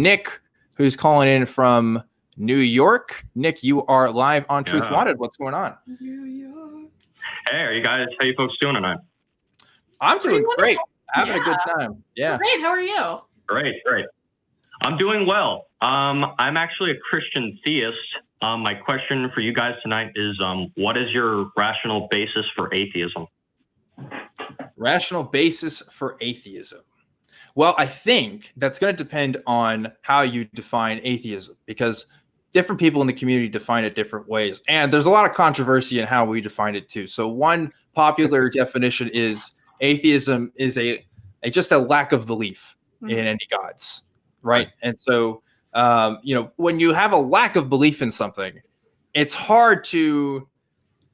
Nick, who's calling in from New York. Nick, you are live on Truth Wanted. What's going on? Hey, how you folks doing tonight? I'm doing great. Having a good time. Yeah. Great. How are you? Great. I'm doing well. I'm actually a Christian theist. My question for you guys tonight is, what is your rational basis for atheism? Rational basis for atheism. Well, I think that's going to depend on how you define atheism, because different people in the community define it different ways. And there's a lot of controversy in how we define it too. So one popular definition is atheism is just a lack of belief in any gods, right? And so, when you have a lack of belief in something, it's hard to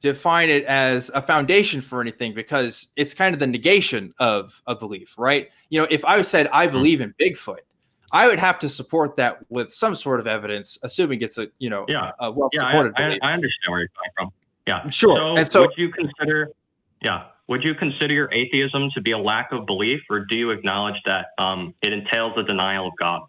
define it as a foundation for anything, because it's kind of the negation of a belief, right? If I said I believe in Bigfoot, I would have to support that with some sort of evidence, assuming it's a well-supported belief. I understand where you're coming from. Yeah, sure. So would you consider your atheism to be a lack of belief, or do you acknowledge that it entails a denial of God?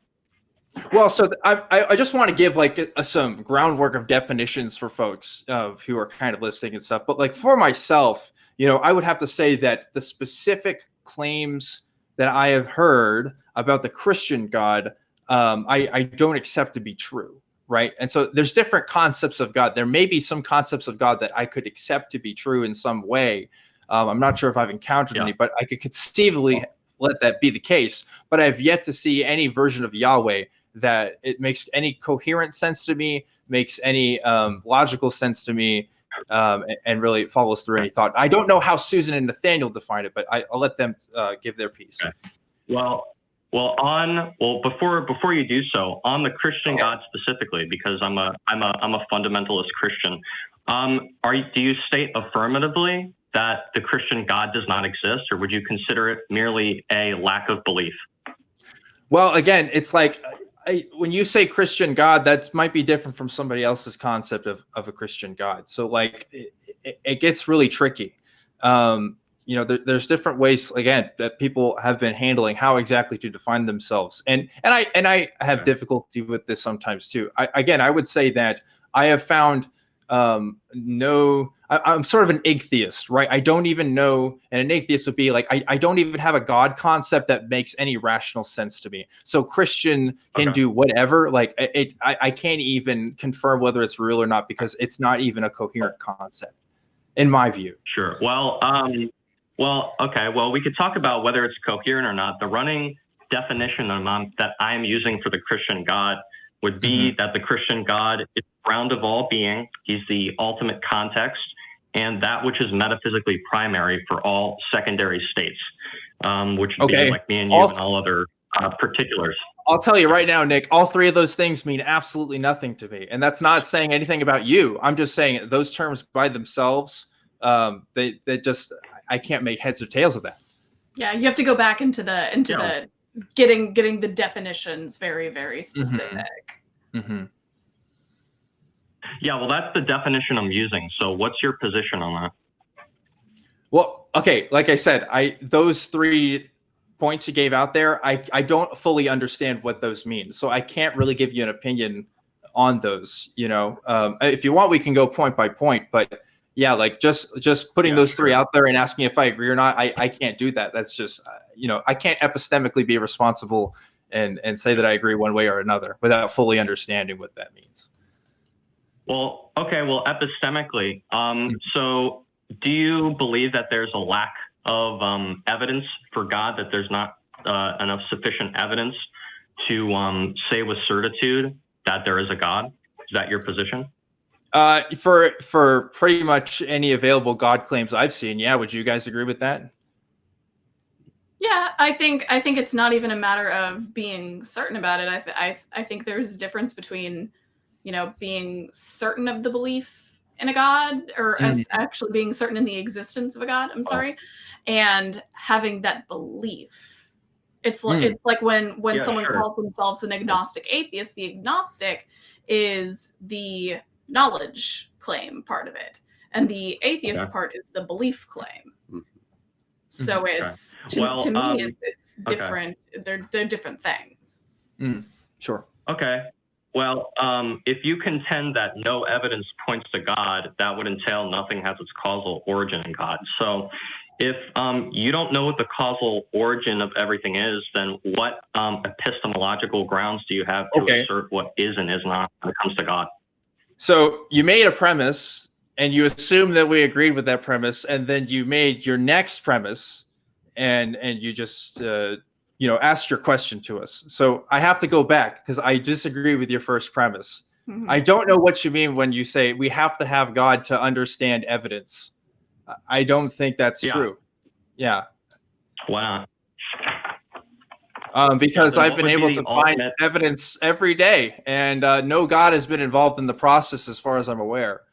Well, so I just want to give some groundwork of definitions for folks who are kind of listening and stuff. But for myself, I would have to say that the specific claims that I have heard about the Christian God, I don't accept to be true, right? And so there's different concepts of God. There may be some concepts of God that I could accept to be true in some way. I'm not sure if I've encountered any, but I could conceivably let that be the case. But I've yet to see any version of Yahweh that it makes any coherent sense to me, makes any logical sense to me, and really follows through any thought. I don't know how Susan and Nathaniel define it, but I'll let them give their piece. Okay. Before you do so, on the Christian God specifically, because I'm a fundamentalist Christian, do you state affirmatively that the Christian God does not exist, or would you consider it merely a lack of belief? Well, again, it's when you say Christian God, that might be different from somebody else's concept of a Christian God. So it gets really tricky. There's different ways, again, that people have been handling how exactly to define themselves. And I have difficulty with this sometimes too. I would say that I have found I'm sort of an atheist, right? I don't even know, and an atheist would be I don't even have a God concept that makes any rational sense to me. So Christian can do whatever, I can't even confirm whether it's real or not, because it's not even a coherent concept, in my view. Sure. Well, we could talk about whether it's coherent or not. The running definition that I'm using for the Christian God would be that the Christian God is the ground of all being. He's the ultimate context, and that which is metaphysically primary for all secondary states, which would be like me and you and all other particulars. I'll tell you right now, Nick, all three of those things mean absolutely nothing to me. And that's not saying anything about you. I'm just saying those terms by themselves, they just, I can't make heads or tails of that. Yeah, you have to go back into the getting the definitions very, very specific. Yeah, well, that's the definition I'm using. So what's your position on that? Well, okay, like I said, those 3 points you gave out there, I don't fully understand what those mean. So I can't really give you an opinion on those. If you want, we can go point by point, but yeah, just putting those 3 out there and asking if I agree or not, I can't do that. That's just, I can't epistemically be responsible and say that I agree one way or another without fully understanding what that means. Well, epistemically, so do you believe that there's a lack of evidence for God, that there's not enough sufficient evidence to say with certitude that there is a God? Is that your position? For pretty much any available God claims I've seen, yeah. Would you guys agree with that? Yeah, I think it's not even a matter of being certain about it. I think there's a difference between, being certain of the belief in a God, or as actually being certain in the existence of a God. I'm sorry, and having that belief. It's like when someone calls themselves an agnostic atheist. The agnostic is the knowledge claim part of it, and the atheist part is the belief claim. So it's to me it's different. They're different things. Sure. Okay. Well, if you contend that no evidence points to God, that would entail nothing has its causal origin in God. So if you don't know what the causal origin of everything is, then what epistemological grounds do you have to assert what is and is not when it comes to God? So you made a premise, and you assumed that we agreed with that premise, and then you made your next premise, and you just asked your question to us. So I have to go back because I disagree with your first premise. Mm-hmm. I don't know what you mean when you say we have to have God to understand evidence. I don't think that's true. Yeah. Why not? Because I've been able to find evidence every day, and no God has been involved in the process as far as I'm aware.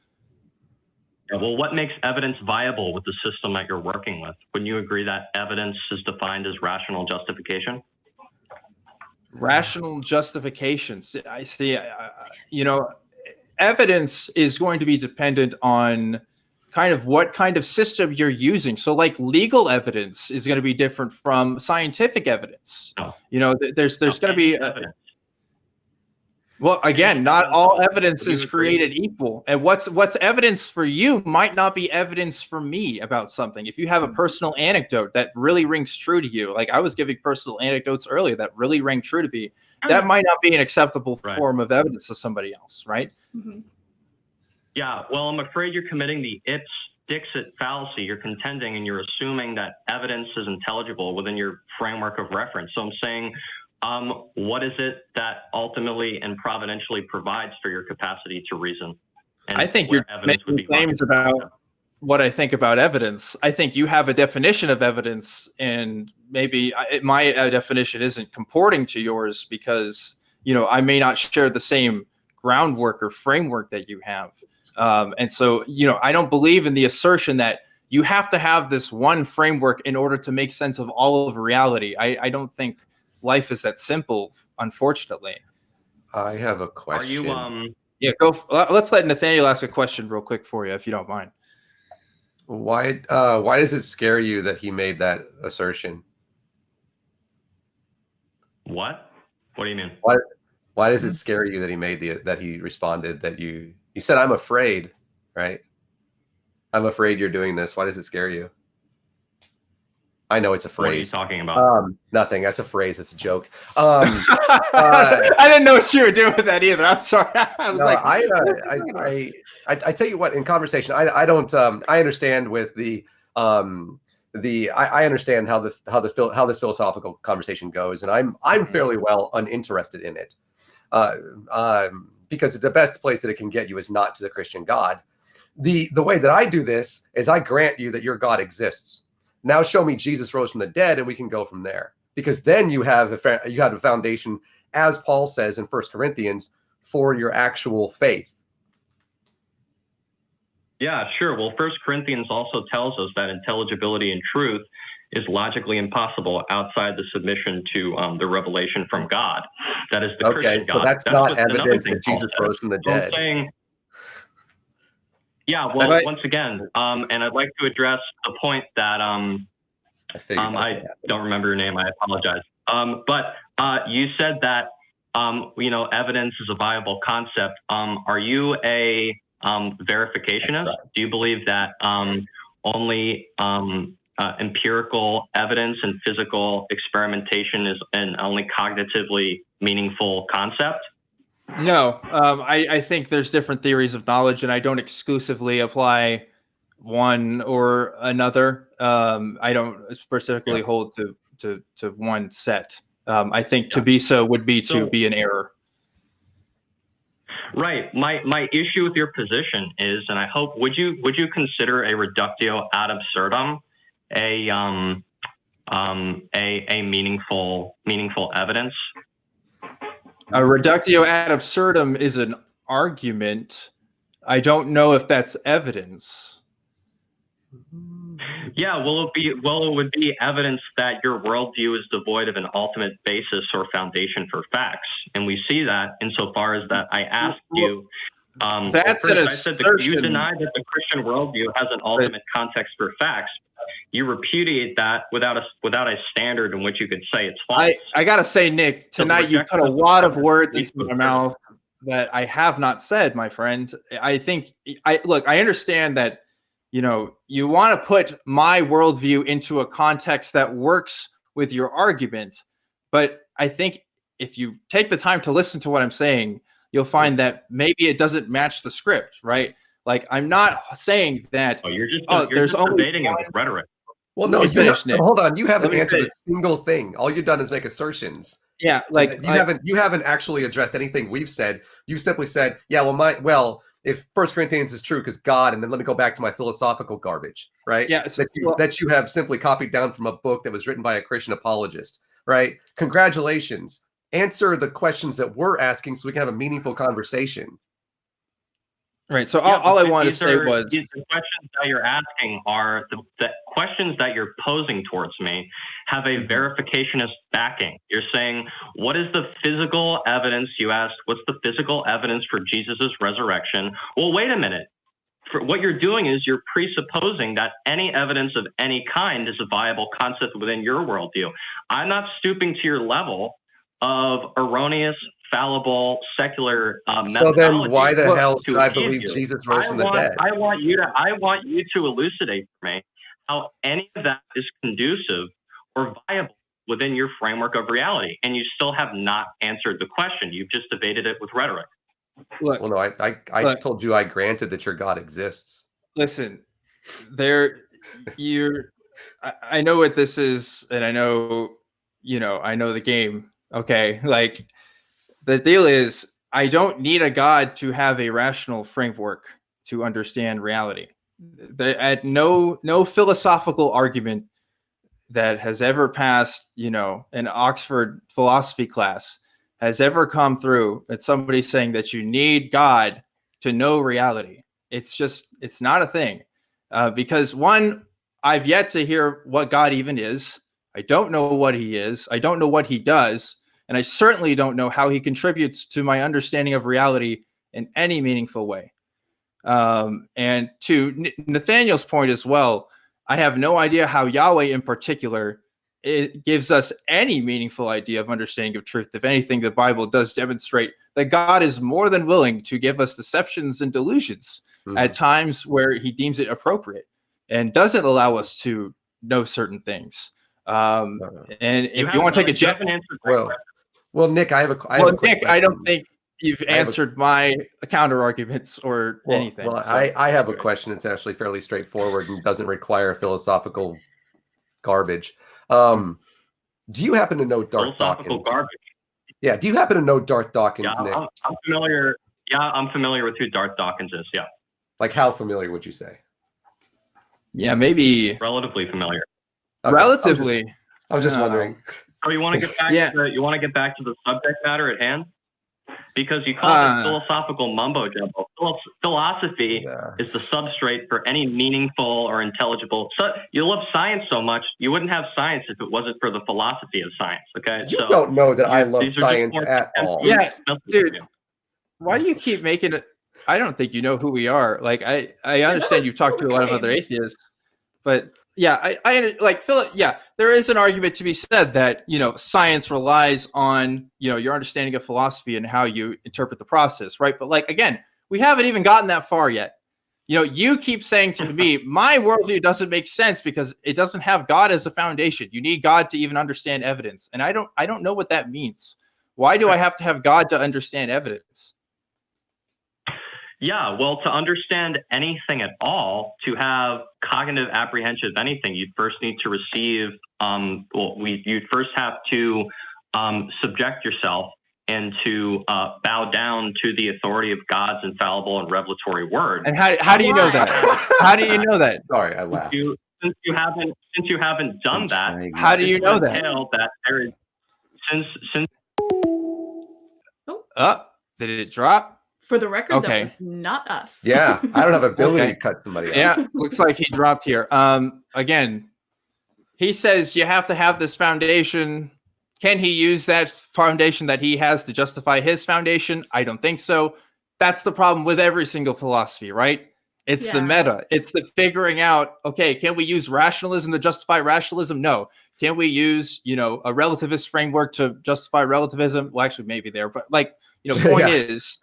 Yeah, well, what makes evidence viable with the system that you're working with? Wouldn't you agree that evidence is defined as rational justification? Rational justification. I see. Evidence is going to be dependent on kind of what kind of system you're using. So like legal evidence is going to be different from scientific evidence. Oh. There's going to be evidence. Well, again, not all evidence is created equal. And what's evidence for you might not be evidence for me about something. If you have a personal anecdote that really rings true to you, like I was giving personal anecdotes earlier that really rang true to me, that might not be an acceptable form of evidence to somebody else, right? Mm-hmm. Yeah, well, I'm afraid you're committing the Dixit fallacy. You're contending and you're assuming that evidence is intelligible within your framework of reference. So I'm saying, what is it that ultimately and providentially provides for your capacity to reason? And I think you're making claims about what I think about evidence. I think you have a definition of evidence, and maybe my definition isn't comporting to yours because, I may not share the same groundwork or framework that you have. And so, I don't believe in the assertion that you have to have this one framework in order to make sense of all of reality. I don't think life is that simple, unfortunately. I have a question. Are you Yeah, go. Let's let Nathaniel ask a question real quick for you, if you don't mind. Why does it scare you that he made that assertion? What? What do you mean? Why does it scare you that he made that he responded that you said, I'm afraid, right? I'm afraid you're doing this. Why does it scare you? I know it's a phrase. What are you talking about? Nothing. That's a phrase. It's a joke. I didn't know what you were doing with that either. I'm sorry. I was I tell you what, in conversation, I don't. I understand with I understand how this philosophical conversation goes, and I'm fairly well uninterested in it, because the best place that it can get you is not to the Christian God. The way that I do this is I grant you that your God exists. Now show me Jesus rose from the dead, and we can go from there. Because then you have a foundation, as Paul says in 1 Corinthians, for your actual faith. Yeah, sure. Well, 1 Corinthians also tells us that intelligibility and truth is logically impossible outside the submission to the revelation from God. That is the Christian God. So that's not evidence that Jesus rose from the dead. Yeah, well, once again, and I'd like to address the point that I don't remember your name. I apologize. But you said that evidence is a viable concept. Are you a verificationist? Right. Do you believe that only empirical evidence and physical experimentation is an only cognitively meaningful concept? No, I think there's different theories of knowledge, and I don't exclusively apply one or another. I don't specifically hold to one set. I think to be so would be to be an error. Right. My issue with your position is, and I hope, would you consider a reductio ad absurdum a meaningful evidence? A reductio ad absurdum is an argument. I don't know if that's evidence. Yeah, it would be evidence that your worldview is devoid of an ultimate basis or foundation for facts, and we see that insofar as that I asked you. That's an assertion. I said, do you deny that the Christian worldview has an ultimate context for facts? you repudiate that without a standard in which you could say it's false. I gotta say, Nick, tonight you put a lot of words into my mouth that I have not said, my friend. I think I understand that, you know, you want to put my worldview into a context that works with your argument, but I think if you take the time to listen to what I'm saying, you'll find that maybe it doesn't match the script, right? Like, I'm not saying that. You're just there's only debating it with rhetoric. Well, no, Nick. Hold on. You haven't answered a single thing. All you've done is make assertions. Yeah, like you haven't actually addressed anything we've said. You simply said, yeah, well, if 1 Corinthians is true because God, and then let me go back to my philosophical garbage, right? Yeah, that you have simply copied down from a book that was written by a Christian apologist, right? Congratulations. Answer the questions that we're asking so we can have a meaningful conversation. Right. So all I wanted to say was the questions that you're asking are the questions that you're posing towards me have a verificationist backing. You're saying, what is the physical evidence? You asked, what's the physical evidence for Jesus's resurrection? Well, wait a minute. What you're doing is you're presupposing that any evidence of any kind is a viable concept within your worldview. I'm not stooping to your level of erroneous, fallible, secular methodology. So then why the hell should I believe Jesus rose from the dead? I want you to elucidate for me how any of that is conducive or viable within your framework of reality. And you still have not answered the question. You've just evaded it with rhetoric. Look, well, no, I told you I granted that your God exists. Listen, I know what this is, and I know, I know the game. Okay, like, the deal is, I don't need a God to have a rational framework to understand reality. At no philosophical argument that has ever passed, an Oxford philosophy class has ever come through that somebody saying that you need God to know reality. It's not a thing. Because one, I've yet to hear what God even is. I don't know what he is. I don't know what he does. And I certainly don't know how he contributes to my understanding of reality in any meaningful way. And to Nathaniel's point as well, I have no idea how Yahweh in particular it gives us any meaningful idea of understanding of truth. If anything, the Bible does demonstrate that God is more than willing to give us deceptions and delusions at times where he deems it appropriate and doesn't allow us to know certain things. And if you want to take a jet, well, Nick, I don't think you've answered my counter arguments or anything. Well, so. I have a question. It's actually fairly straightforward and doesn't require philosophical garbage. Do you happen to know Darth Dawkins? Garbage. Yeah. Do you happen to know Darth Dawkins, Nick? I'm familiar. Yeah, I'm familiar with who Darth Dawkins is. Yeah. Like, how familiar would you say? Yeah, maybe relatively familiar. Okay. Relatively. I'm just wondering. So you want to get back to the subject matter at hand? Because you call it philosophical mumbo jumbo. Philosophy is the substrate for any meaningful or intelligible. So you love science so much, you wouldn't have science if it wasn't for the philosophy of science. Okay, you don't know that I love science at all. Yeah, dude. Why do you keep making it? I don't think you know who we are. Like, I understand you've talked to a lot of other atheists, but yeah, I like Philip. Yeah, there is an argument to be said that science relies on your understanding of philosophy and how you interpret the process, right? But like, again, we haven't even gotten that far yet. You keep saying to me, my worldview doesn't make sense because it doesn't have God as a foundation. You need God to even understand evidence, and I don't know what that means. Why do I have to have God to understand evidence? Yeah, well, to understand anything at all, to have cognitive apprehension of anything, you'd first need to receive, you'd first have to subject yourself and to bow down to the authority of God's infallible and revelatory word. And how do you know that? How do you know that? Sorry, I laughed. Since you haven't done that, how do you know that? That there is did it drop? For the record, that was not us. Yeah, I don't have ability to cut somebody out. Yeah, looks like he dropped here. Again, he says you have to have this foundation. Can he use that foundation that he has to justify his foundation? I don't think so. That's the problem with every single philosophy, right? It's the meta. It's the figuring out, okay, can we use rationalism to justify rationalism? No. Can we use, a relativist framework to justify relativism? Well, actually, maybe there, but like, the point is,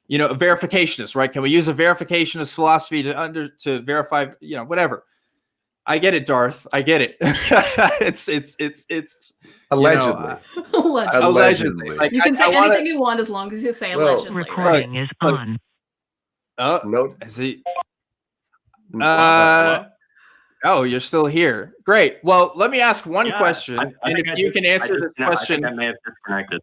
a verificationist, right? Can we use a verificationist philosophy to verify, whatever? I get it, Darth. I get it. It's allegedly. Allegedly. Like, you can say anything you want as long as you say allegedly. Recording is on. No. Is he? Oh, you're still here. Great. Well, let me ask one question, and if you can answer this question, I may have disconnected.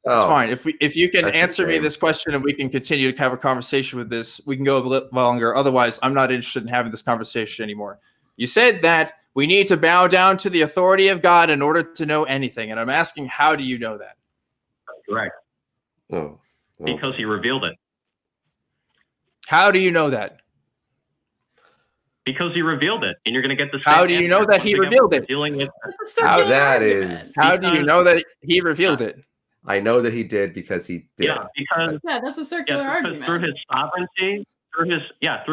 It's fine. If you can answer me this question, and we can continue to have a conversation with this, we can go a little longer. Otherwise, I'm not interested in having this conversation anymore. You said that we need to bow down to the authority of God in order to know anything, and I'm asking, how do you know that? Correct. Because he revealed it. How do you know that? Because he revealed it, and you're going to get the same. How do you know that he revealed it? How that is? How do you know that he revealed it? I know that he did because he did. Yeah, that's a circular argument. Through his sovereignty, through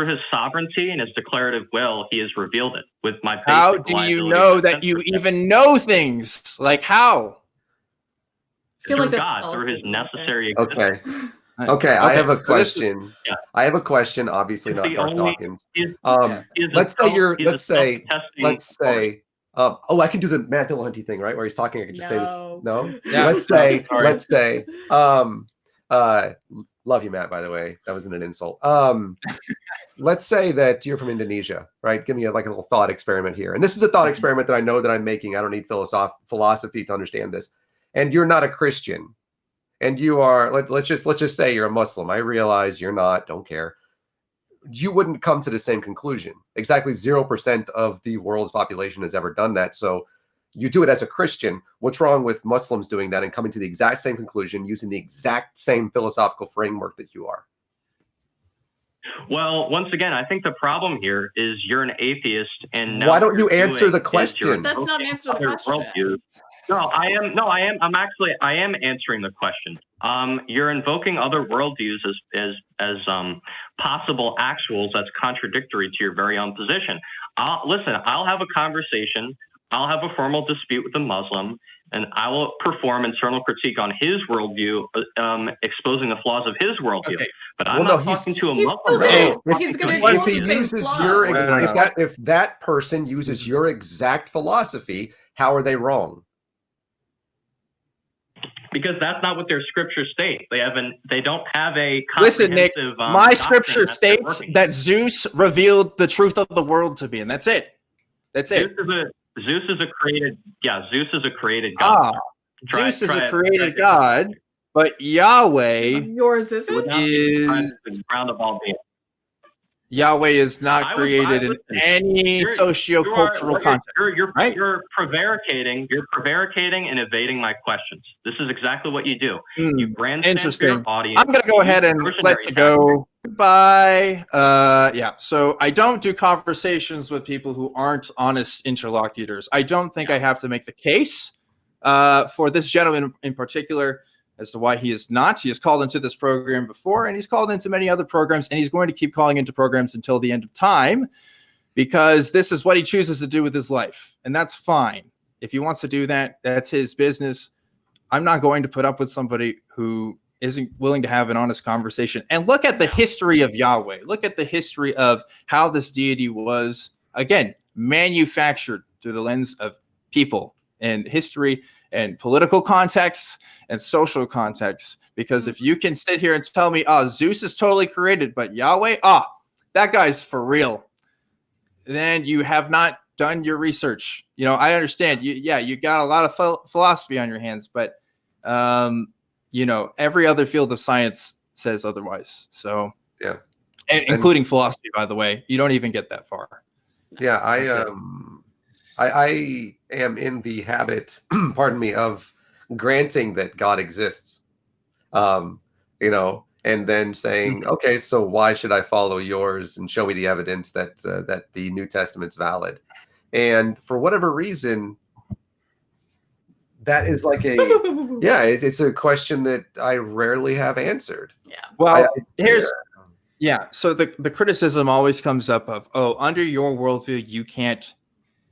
his sovereignty and his declarative will, he has revealed it. With my how do you know that you even know things? Like how? I feel like that's God, through his necessary. Okay. Okay, I have a question. I have a question. Obviously, not Darth Dawkins. Let's say. I can do the Matt Dillahunty thing, right? Where he's talking. I can just say this. No. Yeah. Let's say. Love you, Matt. By the way, that wasn't an insult. Let's say that you're from Indonesia, right? Give me a little thought experiment here, and this is a thought experiment that I know that I'm making. I don't need philosophy to understand this. And you're not a Christian. And you are, let's just say you're a Muslim. I realize you're not, don't care. You wouldn't come to the same conclusion. Exactly 0% of the world's population has ever done that. So you do it as a Christian. What's wrong with Muslims doing that and coming to the exact same conclusion using the exact same philosophical framework that you are? Well, once again, I think the problem here is you're an atheist, and why don't you answer the question? That's not an answer to the question. I am answering the question. You're invoking other worldviews as possible actuals that's contradictory to your very own position. Listen, I'll have a conversation. I'll have a formal dispute with a Muslim, and I will perform internal critique on his worldview, exposing the flaws of his worldview. Okay. But I'm not talking to a Muslim. If that person uses your exact philosophy, how are they wrong? Because that's not what their scriptures state. They don't have a. Listen, Nick. My scripture states that Zeus revealed the truth of the world to me, and that's it. That's it. Zeus is a created God. Zeus is a created God, but Yahweh yours isn't. Ground of all being. Yahweh is not created in any socio-cultural context. You're prevaricating and evading my questions. This is exactly what you do. You grandstand for your audience. I'm going to go ahead and let you go. Goodbye. So I don't do conversations with people who aren't honest interlocutors. I don't think I have to make the case for this gentleman in particular as to why he is not. He has called into this program before, and he's called into many other programs, and he's going to keep calling into programs until the end of time, because this is what he chooses to do with his life, and that's fine. If he wants to do that, that's his business. I'm not going to put up with somebody who isn't willing to have an honest conversation. And look at the history of Yahweh. Look at the history of how this deity was, again, manufactured through the lens of people and history and political contexts and social contexts. Because if you can sit here and tell me, Zeus is totally created, but Yahweh, that guy's for real, then you have not done your research. I understand. You got a lot of philosophy on your hands, but every other field of science says otherwise. So yeah, and including philosophy, by the way, you don't even get that far. Yeah, I am in the habit, pardon me, of granting that God exists, and then saying, okay, so why should I follow yours and show me the evidence that the New Testament's valid? And for whatever reason, that is like it's a question that I rarely have answered. Yeah. Well, Yeah. So the criticism always comes up of, oh, under your worldview, you can't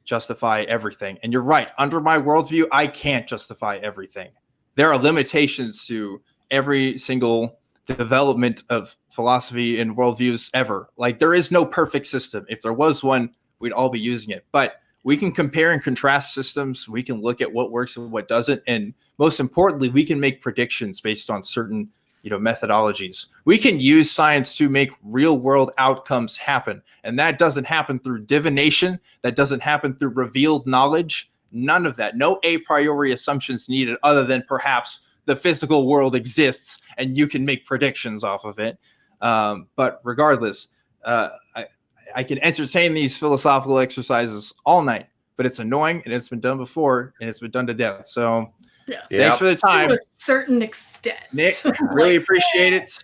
justify everything. And you're right. Under my worldview, I can't justify everything. There are limitations to every single development of philosophy and worldviews ever. Like, there is no perfect system. If there was one, we'd all be using it. But we can compare and contrast systems. We can look at what works and what doesn't. And most importantly, we can make predictions based on certain methodologies. We can use science to make real world outcomes happen. And that doesn't happen through divination. That doesn't happen through revealed knowledge. None of that. No a priori assumptions needed other than perhaps the physical world exists and you can make predictions off of it. But regardless, I can entertain these philosophical exercises all night, but it's annoying and it's been done before and it's been done to death. So Yeah. thanks for the time. To a certain extent. Nick, really appreciate it.